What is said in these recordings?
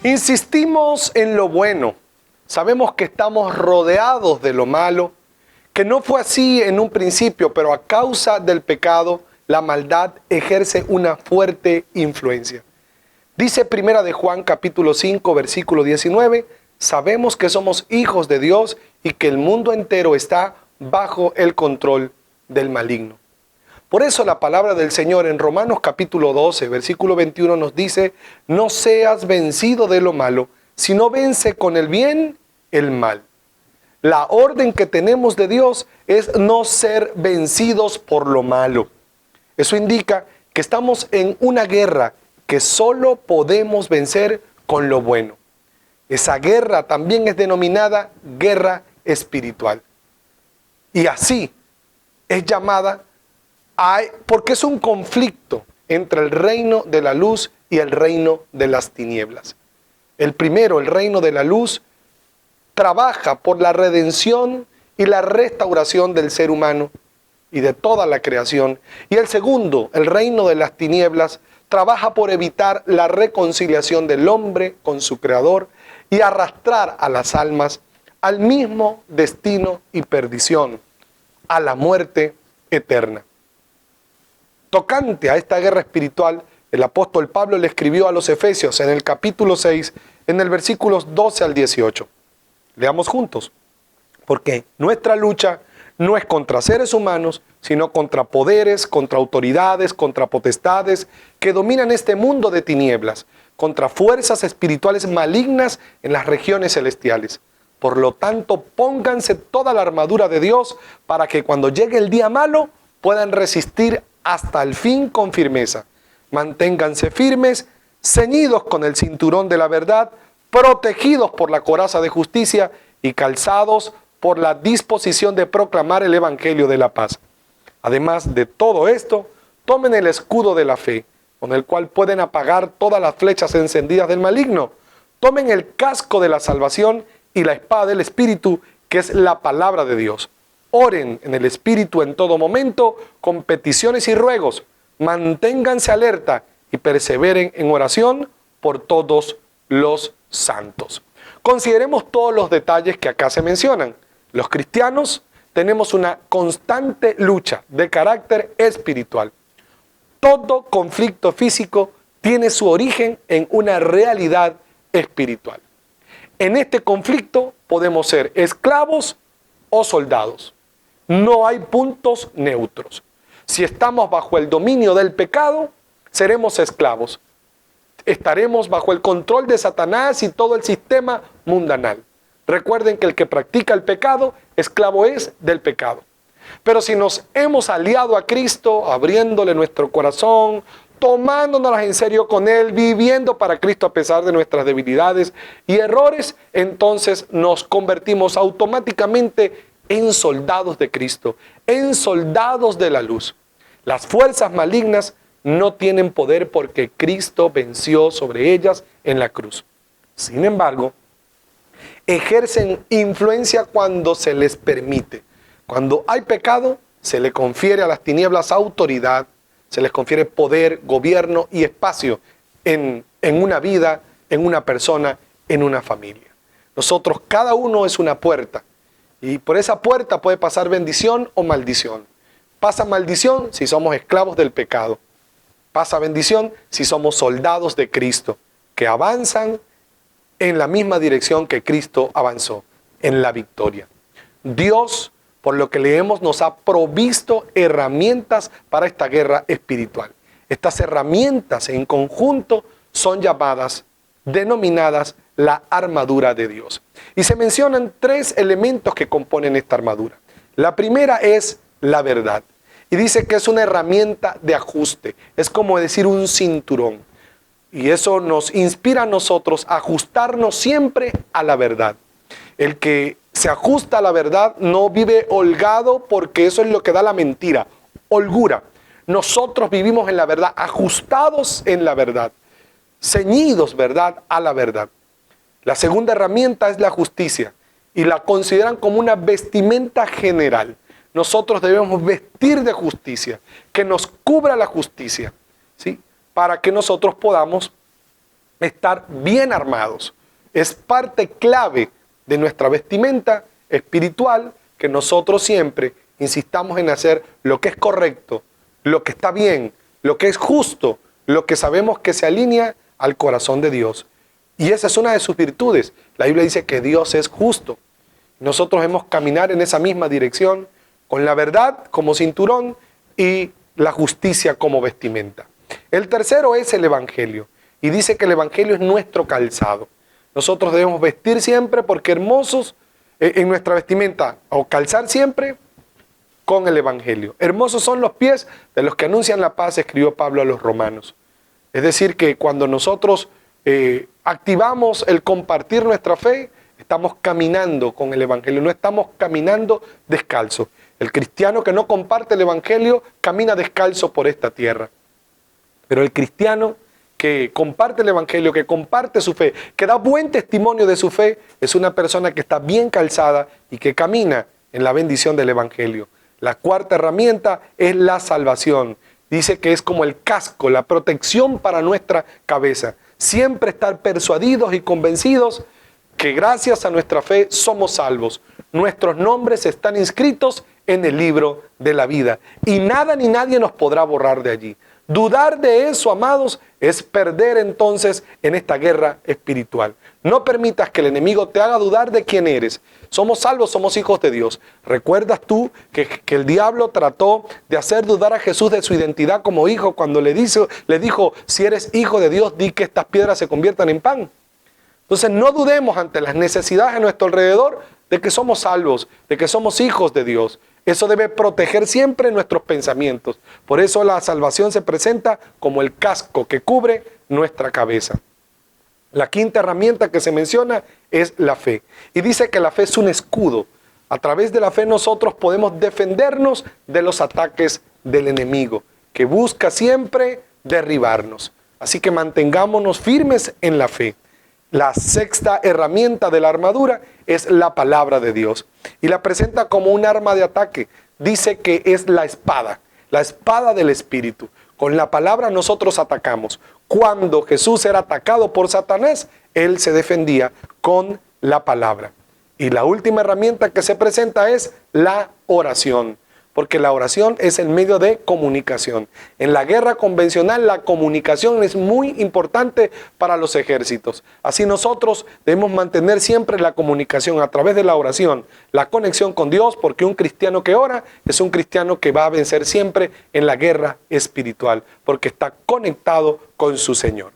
Insistimos en lo bueno. Sabemos que estamos rodeados de lo malo, que no fue así en un principio, pero a causa del pecado, la maldad ejerce una fuerte influencia. Dice Primera de Juan capítulo 5, versículo 19, sabemos que somos hijos de Dios y que el mundo entero está bajo el control del maligno. Por eso la palabra del Señor en Romanos capítulo 12, versículo 21 nos dice, no seas vencido de lo malo, sino vence con el bien el mal. La orden que tenemos de Dios es no ser vencidos por lo malo. Eso indica que estamos en una guerra que solo podemos vencer con lo bueno. Esa guerra también es denominada guerra espiritual. Y así es llamada porque es un conflicto entre el reino de la luz y el reino de las tinieblas. El primero, el reino de la luz, trabaja por la redención y la restauración del ser humano y de toda la creación. Y el segundo, el reino de las tinieblas, trabaja por evitar la reconciliación del hombre con su creador y arrastrar a las almas al mismo destino y perdición, a la muerte eterna. Tocante a esta guerra espiritual, el apóstol Pablo le escribió a los Efesios en el capítulo 6, en el versículos 12 al 18. Leamos juntos. Porque nuestra lucha no es contra seres humanos, sino contra poderes, contra autoridades, contra potestades que dominan este mundo de tinieblas, contra fuerzas espirituales malignas en las regiones celestiales. Por lo tanto, pónganse toda la armadura de Dios para que cuando llegue el día malo puedan resistir hasta el fin con firmeza. Manténganse firmes, ceñidos con el cinturón de la verdad, protegidos por la coraza de justicia y calzados por la disposición de proclamar el evangelio de la paz. Además de todo esto, tomen el escudo de la fe, con el cual pueden apagar todas las flechas encendidas del maligno. Tomen el casco de la salvación y la espada del Espíritu, que es la palabra de Dios. Oren en el Espíritu en todo momento, con peticiones y ruegos. Manténganse alerta y perseveren en oración por todos los santos. Consideremos todos los detalles que acá se mencionan. Los cristianos tenemos una constante lucha de carácter espiritual. Todo conflicto físico tiene su origen en una realidad espiritual. En este conflicto podemos ser esclavos o soldados. No hay puntos neutros. Si estamos bajo el dominio del pecado, seremos esclavos. Estaremos bajo el control de Satanás y todo el sistema mundanal. Recuerden que el que practica el pecado, esclavo es del pecado. Pero si nos hemos aliado a Cristo, abriéndole nuestro corazón, tomándonos en serio con Él, viviendo para Cristo a pesar de nuestras debilidades y errores, entonces nos convertimos automáticamente en soldados de Cristo, en soldados de la luz. Las fuerzas malignas no tienen poder porque Cristo venció sobre ellas en la cruz. Sin embargo, ejercen influencia cuando se les permite. Cuando hay pecado, se le confiere a las tinieblas autoridad, se les confiere poder, gobierno y espacio en una vida, en una persona, en una familia. Nosotros, cada uno es una puerta. Y por esa puerta puede pasar bendición o maldición. Pasa maldición si somos esclavos del pecado. Pasa bendición si somos soldados de Cristo, que avanzan en la misma dirección que Cristo avanzó, en la victoria. Dios, por lo que leemos, nos ha provisto herramientas para esta guerra espiritual. Estas herramientas en conjunto son denominadas la armadura de Dios. Y se mencionan 3 elementos que componen esta armadura. La primera es la verdad. Y dice que es una herramienta de ajuste. Es como decir un cinturón. Y eso nos inspira a nosotros a ajustarnos siempre a la verdad. El que se ajusta a la verdad no vive holgado porque eso es lo que da la mentira. Holgura. Nosotros vivimos en la verdad, ajustados en la verdad. Ceñidos, ¿verdad?, a la verdad. La segunda herramienta es la justicia y la consideran como una vestimenta general. Nosotros debemos vestir de justicia, que nos cubra la justicia, ¿sí?, para que nosotros podamos estar bien armados. Es parte clave de nuestra vestimenta espiritual que nosotros siempre insistamos en hacer lo que es correcto, lo que está bien, lo que es justo, lo que sabemos que se alinea al corazón de Dios. Y esa es una de sus virtudes. La Biblia dice que Dios es justo. Nosotros debemos caminar en esa misma dirección, con la verdad como cinturón y la justicia como vestimenta. El tercero es el Evangelio. Y dice que el Evangelio es nuestro calzado. Nosotros debemos vestir siempre porque hermosos en nuestra vestimenta, o calzar siempre con el Evangelio. Hermosos son los pies de los que anuncian la paz, escribió Pablo a los romanos. Es decir, que cuando nosotros activamos el compartir nuestra fe, estamos caminando con el Evangelio, no estamos caminando descalzo. El cristiano que no comparte el Evangelio camina descalzo por esta tierra. Pero el cristiano que comparte el Evangelio, que comparte su fe, que da buen testimonio de su fe, es una persona que está bien calzada y que camina en la bendición del Evangelio. La cuarta herramienta es la salvación. Dice que es como el casco, la protección para nuestra cabeza. Siempre estar persuadidos y convencidos que gracias a nuestra fe somos salvos. Nuestros nombres están inscritos en el libro de la vida y nada ni nadie nos podrá borrar de allí. Dudar de eso, amados, es perder entonces en esta guerra espiritual. No permitas que el enemigo te haga dudar de quién eres. Somos salvos, somos hijos de Dios. ¿Recuerdas tú que el diablo trató de hacer dudar a Jesús de su identidad como hijo cuando le dijo, si eres hijo de Dios, di que estas piedras se conviertan en pan? Entonces no dudemos ante las necesidades a nuestro alrededor de que somos salvos, de que somos hijos de Dios. Eso debe proteger siempre nuestros pensamientos. Por eso la salvación se presenta como el casco que cubre nuestra cabeza. La quinta herramienta que se menciona es la fe. Y dice que la fe es un escudo. A través de la fe nosotros podemos defendernos de los ataques del enemigo, que busca siempre derribarnos. Así que mantengámonos firmes en la fe. La sexta herramienta de la armadura es la palabra de Dios. Y la presenta como un arma de ataque. Dice que es la espada del Espíritu. Con la palabra nosotros atacamos. Cuando Jesús era atacado por Satanás, él se defendía con la palabra. Y la última herramienta que se presenta es la oración. Porque la oración es el medio de comunicación. En la guerra convencional la comunicación es muy importante para los ejércitos. Así nosotros debemos mantener siempre la comunicación a través de la oración, la conexión con Dios, porque un cristiano que ora es un cristiano que va a vencer siempre en la guerra espiritual, porque está conectado con su Señor.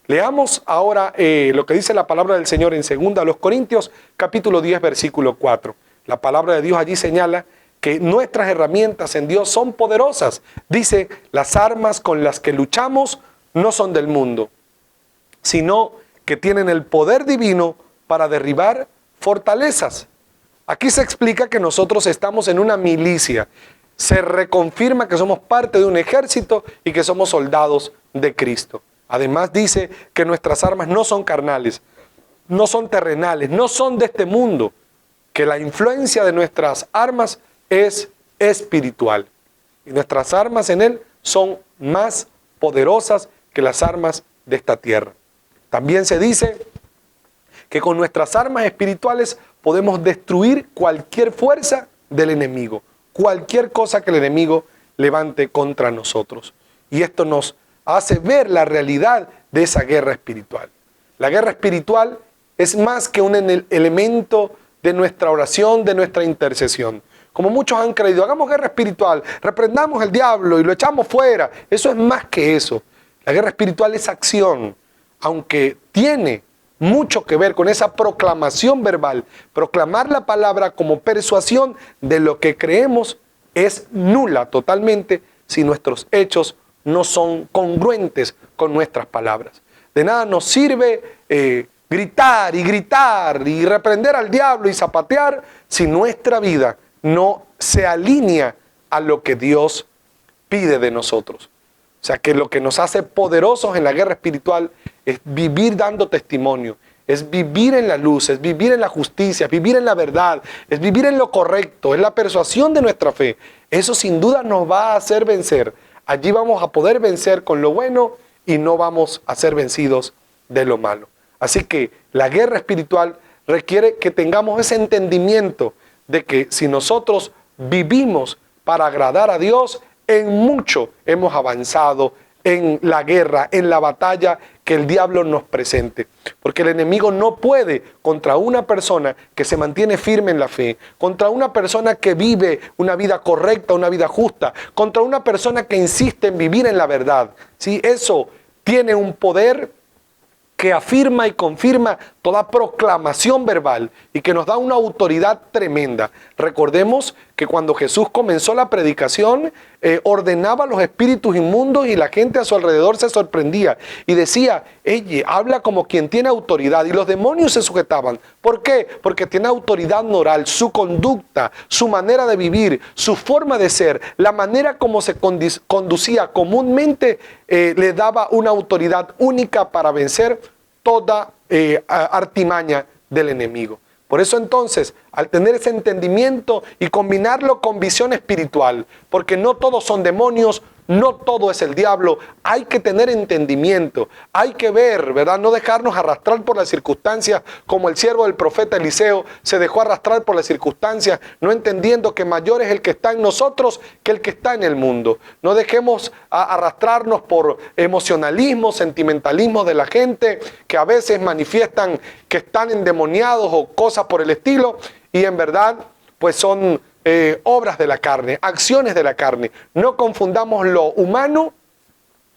Leamos ahora lo que dice la palabra del Señor en 2 Corintios, capítulo 10, versículo 4. La palabra de Dios allí señala que nuestras herramientas en Dios son poderosas. Dice, las armas con las que luchamos no son del mundo, sino que tienen el poder divino para derribar fortalezas. Aquí se explica que nosotros estamos en una milicia. Se reconfirma que somos parte de un ejército y que somos soldados de Cristo. Además dice que nuestras armas no son carnales, no son terrenales, no son de este mundo, que la influencia de nuestras armas es espiritual. Y nuestras armas en Él son más poderosas que las armas de esta tierra. También se dice que con nuestras armas espirituales podemos destruir cualquier fuerza del enemigo, cualquier cosa que el enemigo levante contra nosotros. Y esto nos hace ver la realidad de esa guerra espiritual. La guerra espiritual es más que un elemento de nuestra oración, de nuestra intercesión. Como muchos han creído, hagamos guerra espiritual, reprendamos el diablo y lo echamos fuera. Eso es más que eso. La guerra espiritual es acción, aunque tiene mucho que ver con esa proclamación verbal. Proclamar la palabra como persuasión de lo que creemos es nula totalmente si nuestros hechos no son congruentes con nuestras palabras. De nada nos sirve gritar y reprender al diablo y zapatear si nuestra vida no se alinea a lo que Dios pide de nosotros. O sea que lo que nos hace poderosos en la guerra espiritual es vivir dando testimonio, es vivir en la luz, es vivir en la justicia, es vivir en la verdad, es vivir en lo correcto, es la persuasión de nuestra fe. Eso sin duda nos va a hacer vencer. Allí vamos a poder vencer con lo bueno y no vamos a ser vencidos de lo malo. Así que la guerra espiritual requiere que tengamos ese entendimiento de que si nosotros vivimos para agradar a Dios, en mucho hemos avanzado en la guerra, en la batalla que el diablo nos presente. Porque el enemigo no puede contra una persona que se mantiene firme en la fe, contra una persona que vive una vida correcta, una vida justa, contra una persona que insiste en vivir en la verdad. ¿Sí? Eso tiene un poder que afirma y confirma toda proclamación verbal y que nos da una autoridad tremenda. Recordemos que cuando Jesús comenzó la predicación, ordenaba a los espíritus inmundos y la gente a su alrededor se sorprendía y decía, ella habla como quien tiene autoridad, y los demonios se sujetaban. ¿Por qué? Porque tiene autoridad moral, su conducta, su manera de vivir, su forma de ser, la manera como se conducía comúnmente, le daba una autoridad única para vencer toda artimaña del enemigo. Por eso entonces, al tener ese entendimiento y combinarlo con visión espiritual, porque no todos son demonios, no todo es el diablo, hay que tener entendimiento, hay que ver, ¿verdad? No dejarnos arrastrar por las circunstancias como el siervo del profeta Eliseo se dejó arrastrar por las circunstancias, no entendiendo que mayor es el que está en nosotros que el que está en el mundo. No dejemos arrastrarnos por emocionalismo, sentimentalismo de la gente que a veces manifiestan que están endemoniados o cosas por el estilo, y en verdad pues son obras de la carne, acciones de la carne. No confundamos lo humano,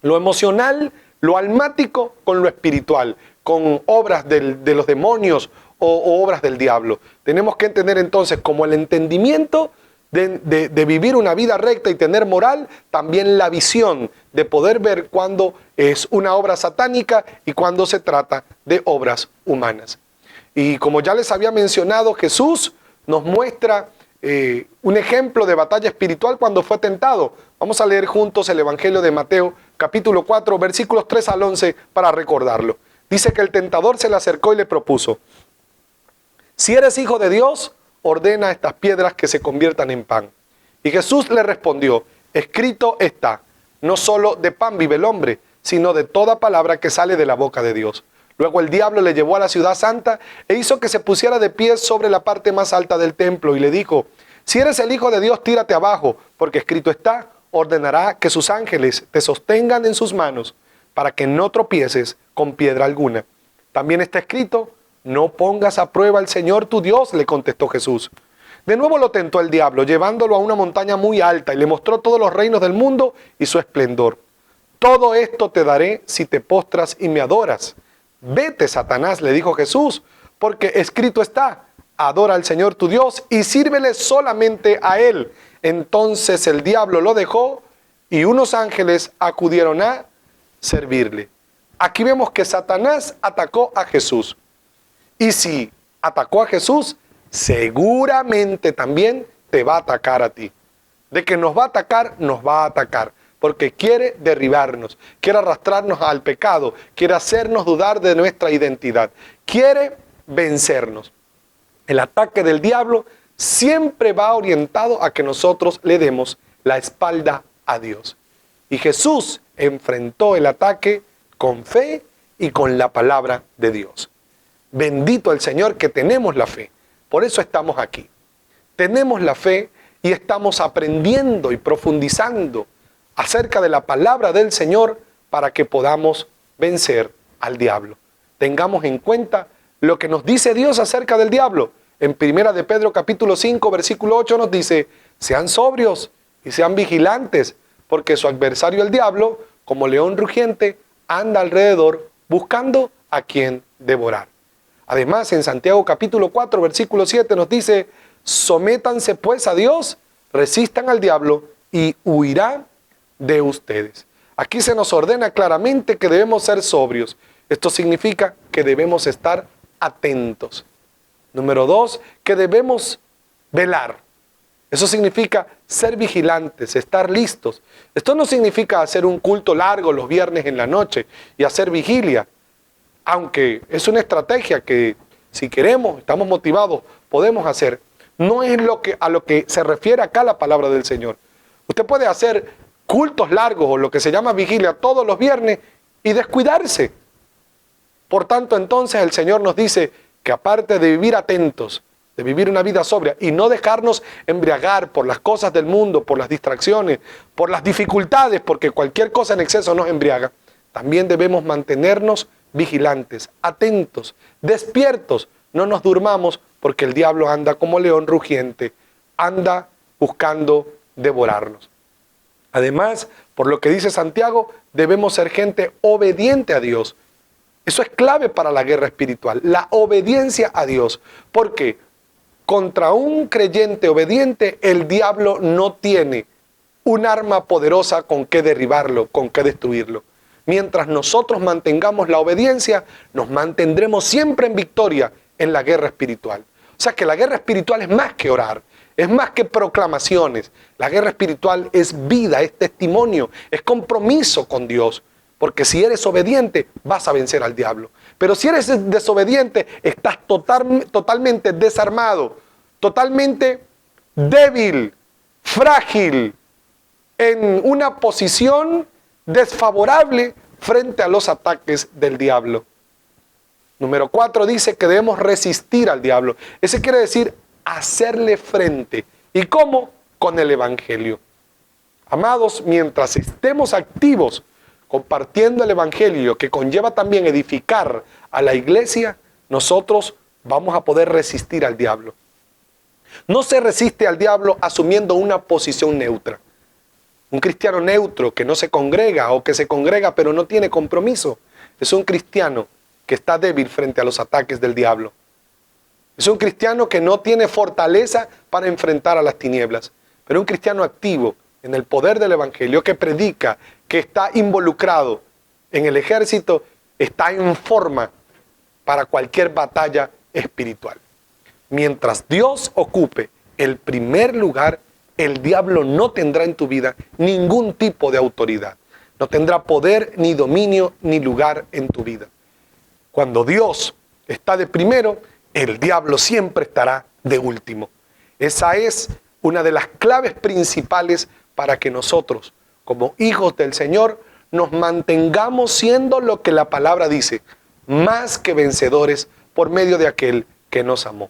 lo emocional, lo almático con lo espiritual, con obras de los demonios o obras del diablo. Tenemos que entender entonces como el entendimiento de vivir una vida recta y tener moral, también la visión de poder ver cuándo es una obra satánica y cuándo se trata de obras humanas. Y como ya les había mencionado, Jesús nos muestra un ejemplo de batalla espiritual cuando fue tentado. Vamos a leer juntos el Evangelio de Mateo, capítulo 4, versículos 3 al 11, para recordarlo. Dice que el tentador se le acercó y le propuso: si eres hijo de Dios, ordena a estas piedras que se conviertan en pan. Y Jesús le respondió: escrito está, no solo de pan vive el hombre, sino de toda palabra que sale de la boca de Dios. Luego el diablo le llevó a la ciudad santa e hizo que se pusiera de pie sobre la parte más alta del templo y le dijo: si eres el Hijo de Dios, tírate abajo, porque escrito está, ordenará que sus ángeles te sostengan en sus manos para que no tropieces con piedra alguna. También está escrito: no pongas a prueba al Señor tu Dios, le contestó Jesús. De nuevo lo tentó el diablo, llevándolo a una montaña muy alta, y le mostró todos los reinos del mundo y su esplendor. Todo esto te daré si te postras y me adoras. Vete, Satanás, le dijo Jesús, porque escrito está: adora al Señor tu Dios y sírvele solamente a Él. Entonces el diablo lo dejó y unos ángeles acudieron a servirle. Aquí vemos que Satanás atacó a Jesús. Y si atacó a Jesús, seguramente también te va a atacar a ti. De que nos va a atacar, nos va a atacar. Porque quiere derribarnos, quiere arrastrarnos al pecado, quiere hacernos dudar de nuestra identidad, quiere vencernos. El ataque del diablo siempre va orientado a que nosotros le demos la espalda a Dios. Y Jesús enfrentó el ataque con fe y con la palabra de Dios. Bendito el Señor que tenemos la fe. Por eso estamos aquí. Tenemos la fe y estamos aprendiendo y profundizando acerca de la palabra del Señor para que podamos vencer al diablo. Tengamos en cuenta lo que nos dice Dios acerca del diablo. En 1 de Pedro capítulo 5 versículo 8 nos dice: sean sobrios y sean vigilantes, porque su adversario el diablo, como león rugiente, anda alrededor buscando a quien devorar. Además, en Santiago capítulo 4 versículo 7 nos dice: sométanse pues a Dios, resistan al diablo y huirá de ustedes. Aquí se nos ordena claramente que debemos ser sobrios. Esto significa que debemos estar atentos. Número 2, que debemos velar. Eso significa ser vigilantes, estar listos. Esto no significa hacer un culto largo los viernes en la noche y hacer vigilia, aunque es una estrategia que si queremos, estamos motivados, podemos hacer. No es a lo que se refiere acá la palabra del Señor. Usted puede hacer cultos largos o lo que se llama vigilia todos los viernes y descuidarse. Por tanto, entonces el Señor nos dice que aparte de vivir atentos, de vivir una vida sobria y no dejarnos embriagar por las cosas del mundo, por las distracciones, por las dificultades, porque cualquier cosa en exceso nos embriaga, también debemos mantenernos vigilantes, atentos, despiertos. No nos durmamos porque el diablo anda como león rugiente, anda buscando devorarnos. Además, por lo que dice Santiago, debemos ser gente obediente a Dios. Eso es clave para la guerra espiritual, la obediencia a Dios. ¿Por qué? Contra un creyente obediente, el diablo no tiene un arma poderosa con que derribarlo, con que destruirlo. Mientras nosotros mantengamos la obediencia, nos mantendremos siempre en victoria en la guerra espiritual. O sea que la guerra espiritual es más que orar, es más que proclamaciones. La guerra espiritual es vida, es testimonio, es compromiso con Dios. Porque si eres obediente, vas a vencer al diablo. Pero si eres desobediente, estás totalmente desarmado, totalmente débil, frágil, en una posición desfavorable frente a los ataques del diablo. Número 4 dice que debemos resistir al diablo. Ese quiere decir hacerle frente. ¿Y cómo? Con el Evangelio. Amados, mientras estemos activos compartiendo el Evangelio, que conlleva también edificar a la iglesia, nosotros vamos a poder resistir al diablo. No se resiste al diablo asumiendo una posición neutra. Un cristiano neutro que no se congrega o que se congrega pero no tiene compromiso, es un cristiano que está débil frente a los ataques del diablo. Es un cristiano que no tiene fortaleza para enfrentar a las tinieblas, pero un cristiano activo en el poder del Evangelio, que predica, que está involucrado en el ejército, está en forma para cualquier batalla espiritual. Mientras Dios ocupe el primer lugar, el diablo no tendrá en tu vida ningún tipo de autoridad. No tendrá poder, ni dominio, ni lugar en tu vida. Cuando Dios está de primero, el diablo siempre estará de último. Esa es una de las claves principales para que nosotros, como hijos del Señor, nos mantengamos siendo lo que la palabra dice, más que vencedores por medio de aquel que nos amó.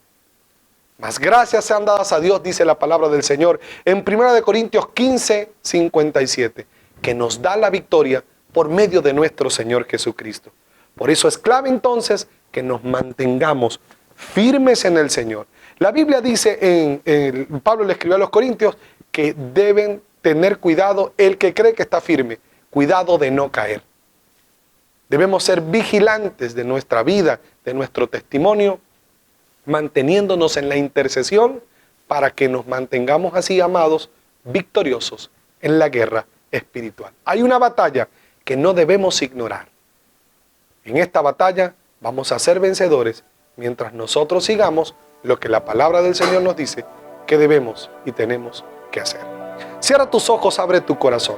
Mas gracias sean dadas a Dios, dice la palabra del Señor, en 1 Corintios 15, 57, que nos da la victoria por medio de nuestro Señor Jesucristo. Por eso es clave entonces que nos mantengamos firmes en el Señor. La Biblia dice, Pablo le escribió a los Corintios, que deben tener cuidado el que cree que está firme, cuidado de no caer. Debemos ser vigilantes de nuestra vida, de nuestro testimonio, manteniéndonos en la intercesión para que nos mantengamos así, amados, victoriosos en la guerra espiritual. Hay una batalla que no debemos ignorar. En esta batalla vamos a ser vencedores mientras nosotros sigamos lo que la palabra del Señor nos dice que debemos y tenemos que hacer. Cierra tus ojos, abre tu corazón.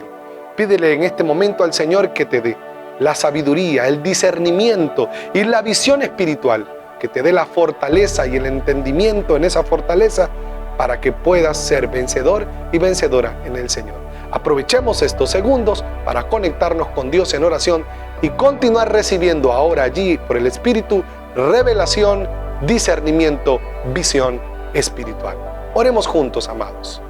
Pídele en este momento al Señor que te dé la sabiduría, el discernimiento y la visión espiritual, que te dé la fortaleza y el entendimiento en esa fortaleza para que puedas ser vencedor y vencedora en el Señor. Aprovechemos estos segundos para conectarnos con Dios en oración y continuar recibiendo ahora allí por el Espíritu revelación, discernimiento, visión espiritual. Oremos juntos, amados.